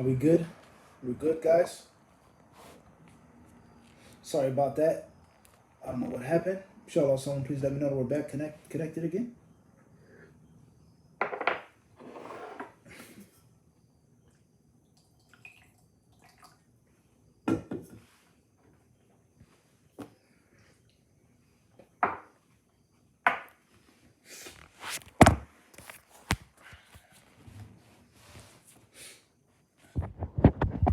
Are we good? We're good, guys? Sorry about that. I don't know what happened. Inshallah, someone please let me know that we're back connected again.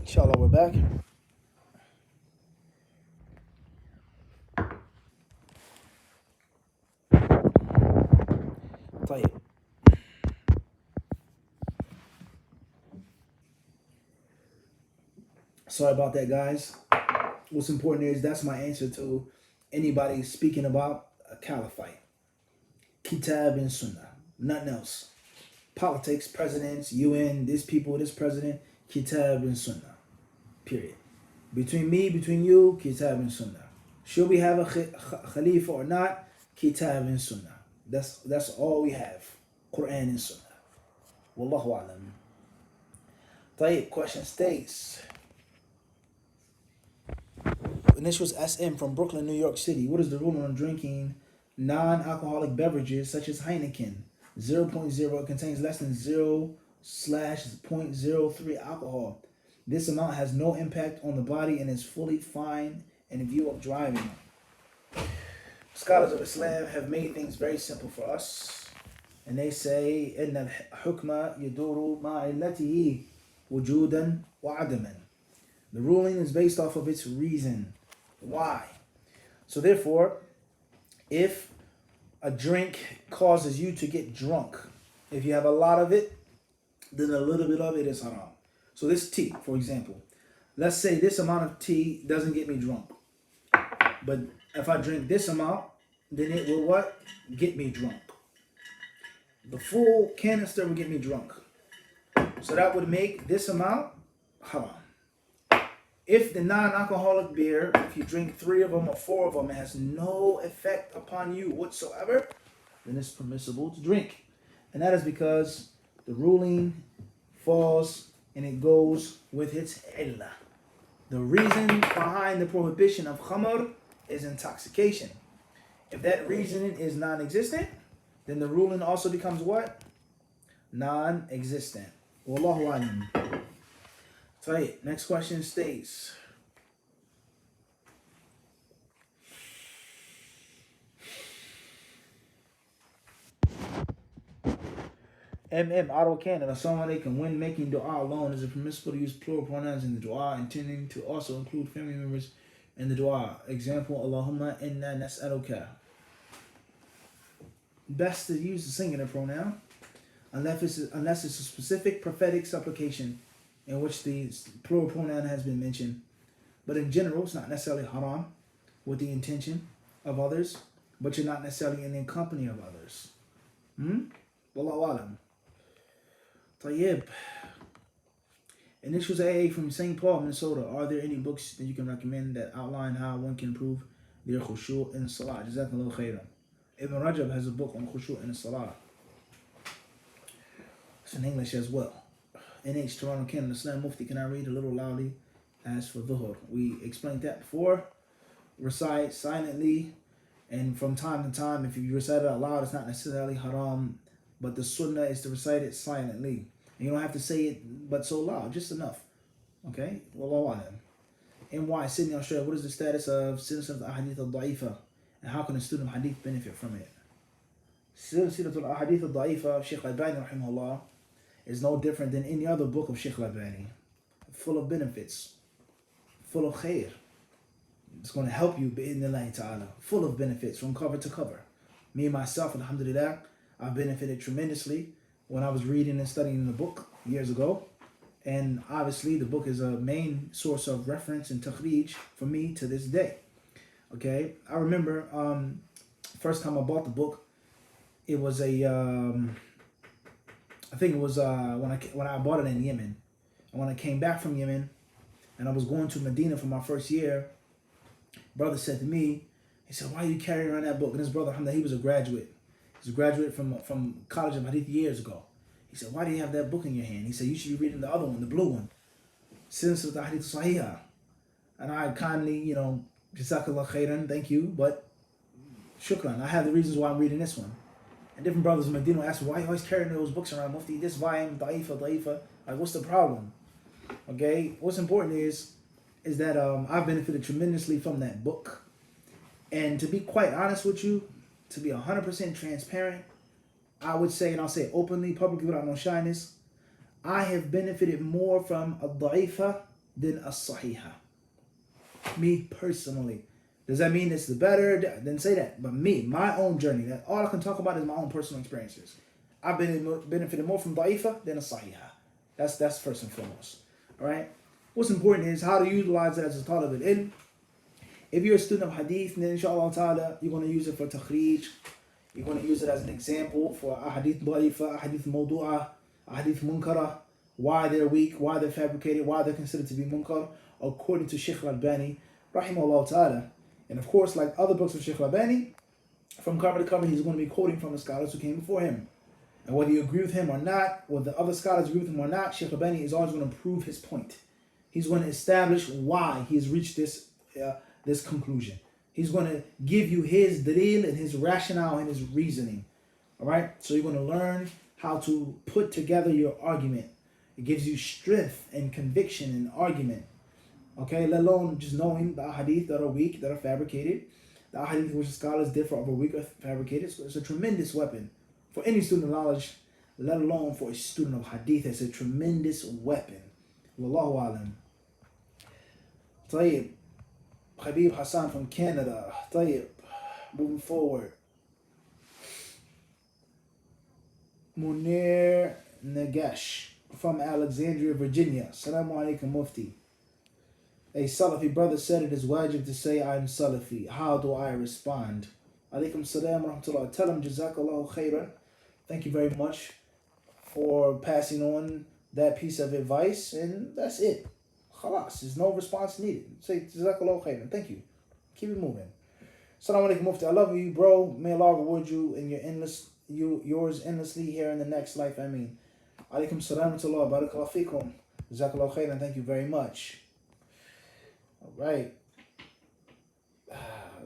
Inshallah, we're back. طيب. Sorry about that, guys. What's important is that's my answer to anybody speaking about a caliphate. Kitab and Sunnah. Nothing else. Politics, presidents, UN, this people, this president. Kitab and Sunnah. Period. Between me, between you, Kitab and Sunnah. Should we have a Khalifa or not? Kitab and Sunnah. That's all we have. Quran and Sunnah. Wallahu alam. طيب, question states. And this was SM from Brooklyn, New York City. What is the rule on drinking non-alcoholic beverages such as Heineken 0.0? It contains less than 0/0.03 alcohol. This amount has no impact on the body and is fully fine in view of driving. Scholars of Islam have made things very simple for us. And they say, إِنَّ الْحُكْمَ يَدُورُ مَعَ عِلَّتِهِ وُجُودًا وَعَدَمًا. The ruling is based off of its reason. Why? So therefore, if a drink causes you to get drunk, if you have a lot of it, then a little bit of it is haram. So this tea, for example, let's say this amount of tea doesn't get me drunk. But if I drink this amount, then it will what? Get me drunk. The full canister will get me drunk. So that would make this amount haram. If the non-alcoholic beer, if you drink 3 of them or 4 of them, it has no effect upon you whatsoever, then it's permissible to drink. And that is because the ruling falls and it goes with its illah. The reason behind the prohibition of khamr is intoxication. If that reasoning is non-existent, then the ruling also becomes what? Non-existent. Wallahu alam. Right, next question states. Auto Canada. Assalamu alaikum. When making dua alone, is it permissible to use plural pronouns in the dua, intending to also include family members in the dua? Example, Allahumma inna nas'aluka. Best to use the singular pronoun unless it's a specific prophetic supplication in which the plural pronoun has been mentioned. But in general, it's not necessarily haram with the intention of others, but you're not necessarily in the company of others. Wallahu alam. Tayyib. Initials AA from St. Paul, Minnesota. Are there any books that you can recommend that outline how one can improve their khushu' in salah? Jazakallahu khairan. Ibn Rajab has a book on khushu' in salah. It's in English as well. NH Toronto, Canada. Islam Mufti, can I read a little loudly? As for dhuhr, we explained that before. Recite silently, and from time to time, if you recite it out loud, it's not necessarily haram, but the sunnah is to recite it silently. And you don't have to say it but so loud, just enough. Okay? Wallahu alam. NY, Sydney, Australia. What is the status of Silsilat al-Ahadith al-Da'ifa, and how can a student of hadith benefit from it? Silsilat al-Ahadith al-Da'ifa of Shaykh Al-Albani rahimahullah is no different than any other book of Shaykh Al-Albani. Full of benefits, full of khair. It's going to help you bi'idhnillahi ta'ala. Full of benefits from cover to cover. Me and myself, alhamdulillah, I've benefited tremendously when I was reading and studying the book years ago. And obviously the book is a main source of reference and takhrij for me to this day. Okay, I remember first time I bought the book, it was I think it was when I bought it in Yemen. And when I came back from Yemen and I was going to Medina for my first year, brother said to me, he said, why are you carrying around that book? And his brother, alhamdulillah, he was a graduate. He's a graduate from College of Hadith years ago. He said, why do you have that book in your hand? He said, you should be reading the other one, the blue one. Silsilat Hadith Sahihah. And I kindly, Jazakallah khairan, thank you, but shukran. I have the reasons why I'm reading this one. And different brothers in Medina ask me, why are you always carrying those books around, Mufti? This volume, da'ifa. Like, what's the problem? Okay, what's important is that I've benefited tremendously from that book. And to be quite honest with you, to be 100% transparent, I would say, and I'll say it openly, publicly, without no shyness, I have benefited more from a da'ifa than a sahiha. Me personally. Does that mean it's the better? Then say that. But me, my own journey, that all I can talk about is my own personal experiences. I've benefited more from da'ifa than a sahiha. That's first and foremost. All right. What's important is how to utilize it as a talib al-ilm. If you're a student of hadith, then inshallah ta'ala, you're going to use it for takhrij. You're going to use it as an example for a hadith da'ifa, a hadith mawdu'ah, a hadith munkara, why they're weak, why they're fabricated, why they're considered to be munkar, according to Shaykh al-Albani, rahimahullah ta'ala. And of course, like other books of Shaykh al-Albani, from cover to cover, he's going to be quoting from the scholars who came before him. And whether you agree with him or not, whether the other scholars agree with him or not, Shaykh al-Albani is always going to prove his point. He's going to establish why he's reached this conclusion. He's going to give you his dalil and his rationale and his reasoning. All right? So you're going to learn how to put together your argument. It gives you strength and conviction in argument. Okay? Let alone just knowing the ahadith that are weak, that are fabricated. The ahadith which the scholars differ over weak or fabricated. So it's a tremendous weapon for any student of knowledge, let alone for a student of hadith. It's a tremendous weapon. Wallahu alam. Tayyib. Habib Hassan from Canada. Tayyib. Moving forward. Munir Nagash from Alexandria, Virginia. Assalamu alaikum, Mufti. A Salafi brother said it is wajib to say I'm Salafi. How do I respond? Alaikum salam wa rahmatullah. Tell him Jazakallahu khairan. Thank you very much for passing on that piece of advice, and that's it. Khalas, there's no response needed. Say Jazakallahu khairan. Thank you. Keep it moving. Assalamu alaikum, Mufti. I love you, bro. May Allah reward you and yours endlessly here in the next life. I mean, alaikum salam wa rahmatullah. Barakallahu fikum. Jazakallahu khairan. Thank you very much. All right.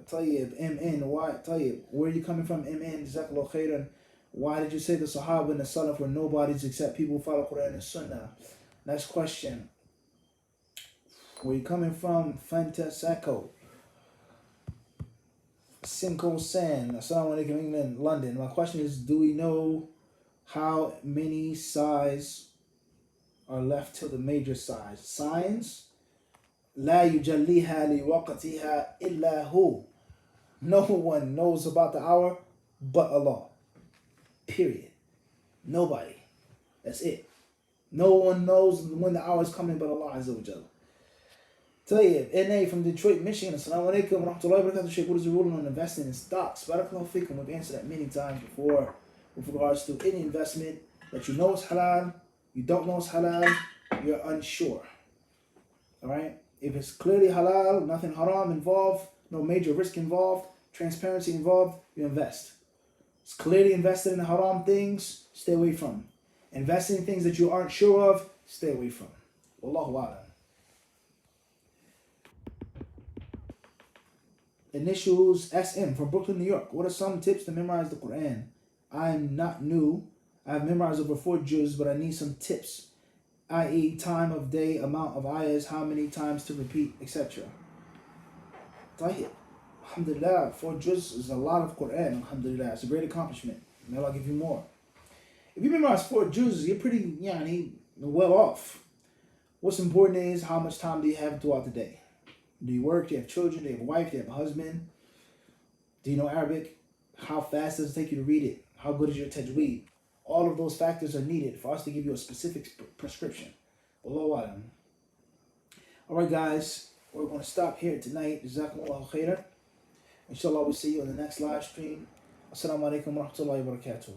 Tayyib, MN. Why? Tayyib, where are you coming from, MN? Jazakallahu khairan. Why did you say the Sahaba and the Salaf were nobodies except people who follow Quran and Sunnah? Next question. Where you coming from? Fantasako. Simcoe San. Assalamu alaikum, England, London. My question is, do we know how many sides are left till the major size? Signs? La yujalliha li waqtiha illa hu. No one knows about the hour but Allah. Period. Nobody. That's it. No one knows when the hour is coming but Allah Azza wa Jalla. Tayyib, N.A. from Detroit, Michigan. Assalamu alaikum wa rahmatullahi wa barakatuh. What is the ruling on investing in stocks? Barakallahu fikum. We've answered that many times before with regards to any investment that you know is halal, you don't know is halal, you're unsure. Alright? If it's clearly halal, nothing haram involved, no major risk involved, transparency involved, you invest. It's clearly invested in haram things, stay away from. Investing in things that you aren't sure of, stay away from. Wallahu a'lam. Initials SM from Brooklyn, New York. What are some tips to memorize the Quran? I'm not new. I have memorized over 4 juz, but I need some tips. I.e. time of day, amount of ayahs, how many times to repeat, etc. Tayyib. Alhamdulillah, 4 juz is a lot of Quran. Alhamdulillah, it's a great accomplishment. May Allah give you more. If you memorize 4 juz, you're pretty well off. What's important is how much time do you have throughout the day? Do you work? Do you have children? Do you have a wife? Do you have a husband? Do you know Arabic? How fast does it take you to read it? How good is your tajweed? All of those factors are needed for us to give you a specific prescription. Wallahu a'lam. Alright guys, we're going to stop here tonight. Jazakumullahu khairan. Inshallah we'll see you on the next live stream. Assalamu alaikum wa rahmatullahi wa barakatuh.